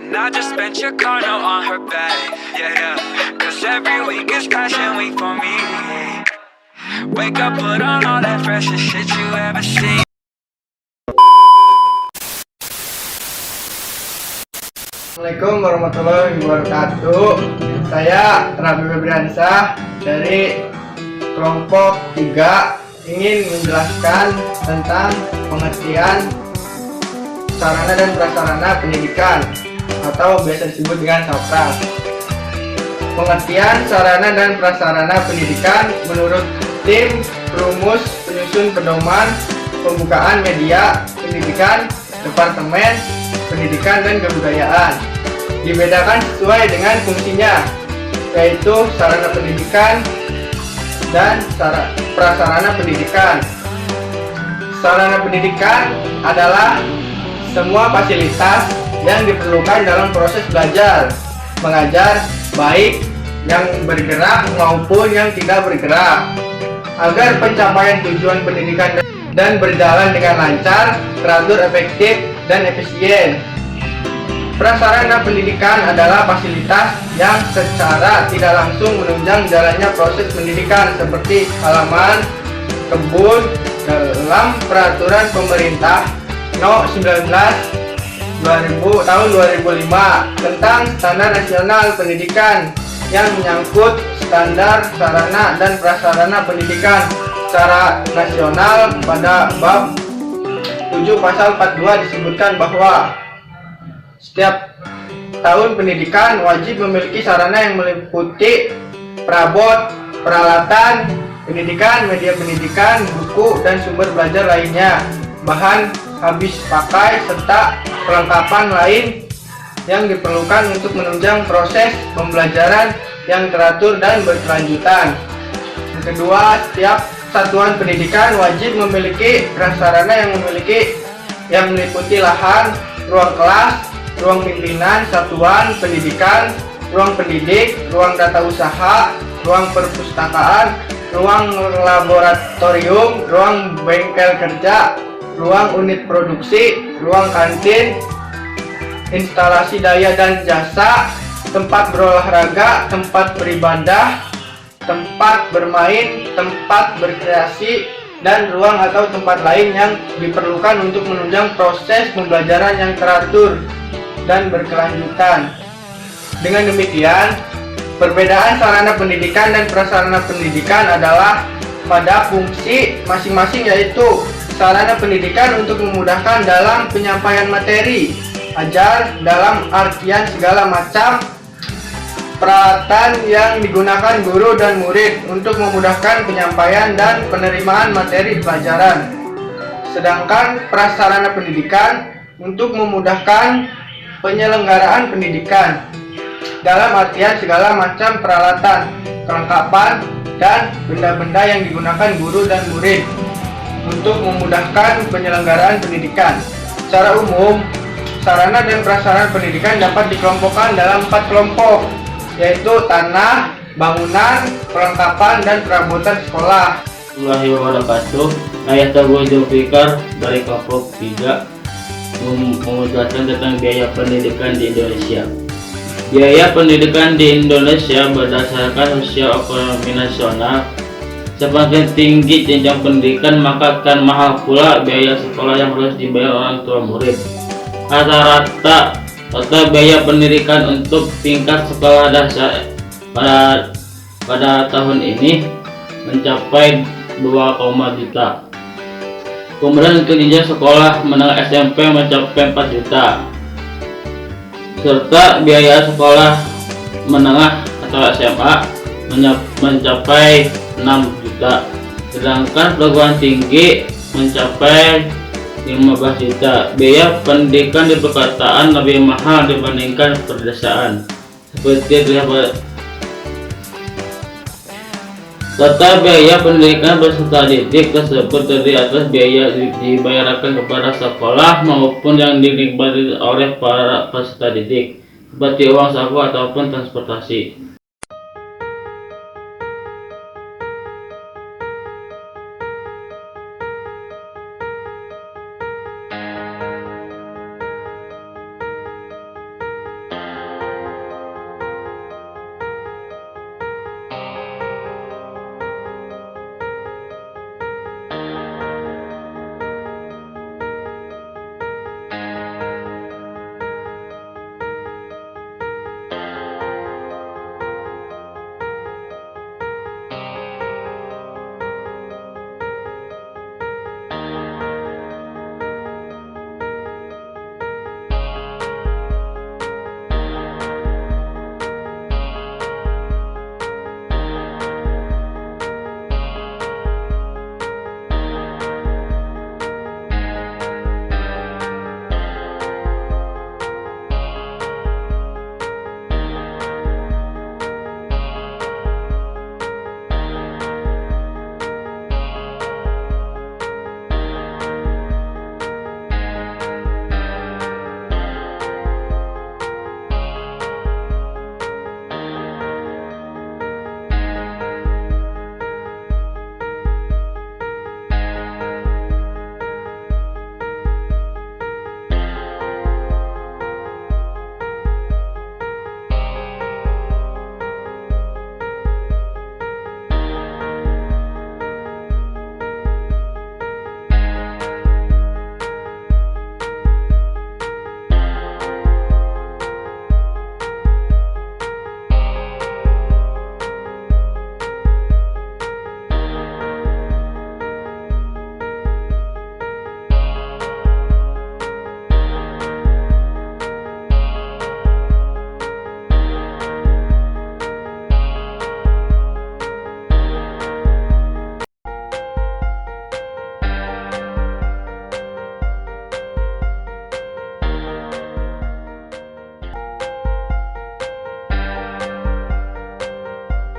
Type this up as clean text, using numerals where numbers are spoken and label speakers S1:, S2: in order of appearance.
S1: And I just spent your car note on her back. Yeah, yeah. Cause every week is fashion week for me. Wake up, put on all that freshest shit you ever seen.
S2: Assalamualaikum warahmatullahi wabarakatuh. Saya Rabi Febriansah dari kelompok 3 ingin menjelaskan tentang pengertian sarana dan prasarana pendidikan atau biasa disebut dengan SAPRAS. Pengertian sarana dan prasarana pendidikan menurut tim rumus penyusun pedoman pembukaan media pendidikan Departemen Pendidikan dan Kebudayaan dibedakan sesuai dengan fungsinya, yaitu sarana pendidikan dan prasarana pendidikan. Sarana pendidikan adalah semua fasilitas yang diperlukan dalam proses belajar mengajar, baik yang bergerak maupun yang tidak bergerak, agar pencapaian tujuan pendidikan dan berjalan dengan lancar, teratur, efektif, dan efisien. Prasarana pendidikan adalah fasilitas yang secara tidak langsung menunjang jalannya proses pendidikan seperti halaman, kebun, dalam peraturan pemerintah No. 19 tahun 2005 tentang standar nasional pendidikan yang menyangkut standar sarana dan prasarana pendidikan secara nasional. Pada bab 7 pasal 42 disebutkan bahwa setiap tahun pendidikan wajib memiliki sarana yang meliputi perabot, peralatan pendidikan, media pendidikan, buku, dan sumber belajar lainnya, bahan habis pakai, serta perlengkapan lain yang diperlukan untuk menunjang proses pembelajaran yang teratur dan berkelanjutan. Yang kedua, setiap satuan pendidikan wajib memiliki prasarana yang meliputi lahan, ruang kelas, ruang pimpinan satuan pendidikan, ruang pendidik, ruang data usaha, ruang perpustakaan, ruang laboratorium, ruang bengkel kerja, ruang unit produksi, ruang kantin, instalasi daya dan jasa, tempat berolahraga, tempat beribadah, tempat bermain, tempat berkreasi, dan ruang atau tempat lain yang diperlukan untuk menunjang proses pembelajaran yang teratur dan berkelanjutan. Dengan demikian, perbedaan sarana pendidikan dan prasarana pendidikan adalah pada fungsi masing-masing, yaitu sarana pendidikan untuk memudahkan dalam penyampaian materi ajar dalam artian segala macam peralatan yang digunakan guru dan murid untuk memudahkan penyampaian dan penerimaan materi pelajaran. Sedangkan prasarana pendidikan untuk memudahkan penyelenggaraan pendidikan dalam artian segala macam peralatan, perlengkapan, dan benda-benda yang digunakan guru dan murid untuk memudahkan penyelenggaraan pendidikan. Secara umum, sarana dan prasarana pendidikan dapat dikelompokkan dalam 4 kelompok, yaitu tanah, bangunan, perlengkapan, dan perabotan sekolah.
S3: Assalamualaikum warahmatullahi wabarakatuh. Saya Teguh Zulfikar dari kelompok 3 menjelaskan tentang biaya pendidikan di Indonesia. Biaya pendidikan di Indonesia berdasarkan sosial ekonomi nasional. Semakin tinggi jenjang pendidikan, maka akan mahal pula biaya sekolah yang harus dibayar orang tua murid. Rata-rata total biaya pendidikan untuk tingkat sekolah dasar pada tahun ini mencapai 2, juta. Kemudian untuk jenjang sekolah menengah SMP mencapai 4 juta, serta biaya sekolah menengah atau SMA mencapai 6 juta. Sedangkan perguruan tinggi mencapai 15 juta. Biaya pendidikan di perkotaan lebih mahal dibandingkan pedesaan. Seperti terlihat, total biaya pendidikan peserta didik tersebut terdiri atas biaya dibayarkan kepada sekolah maupun yang dinikmati oleh para peserta didik, seperti uang saku ataupun transportasi.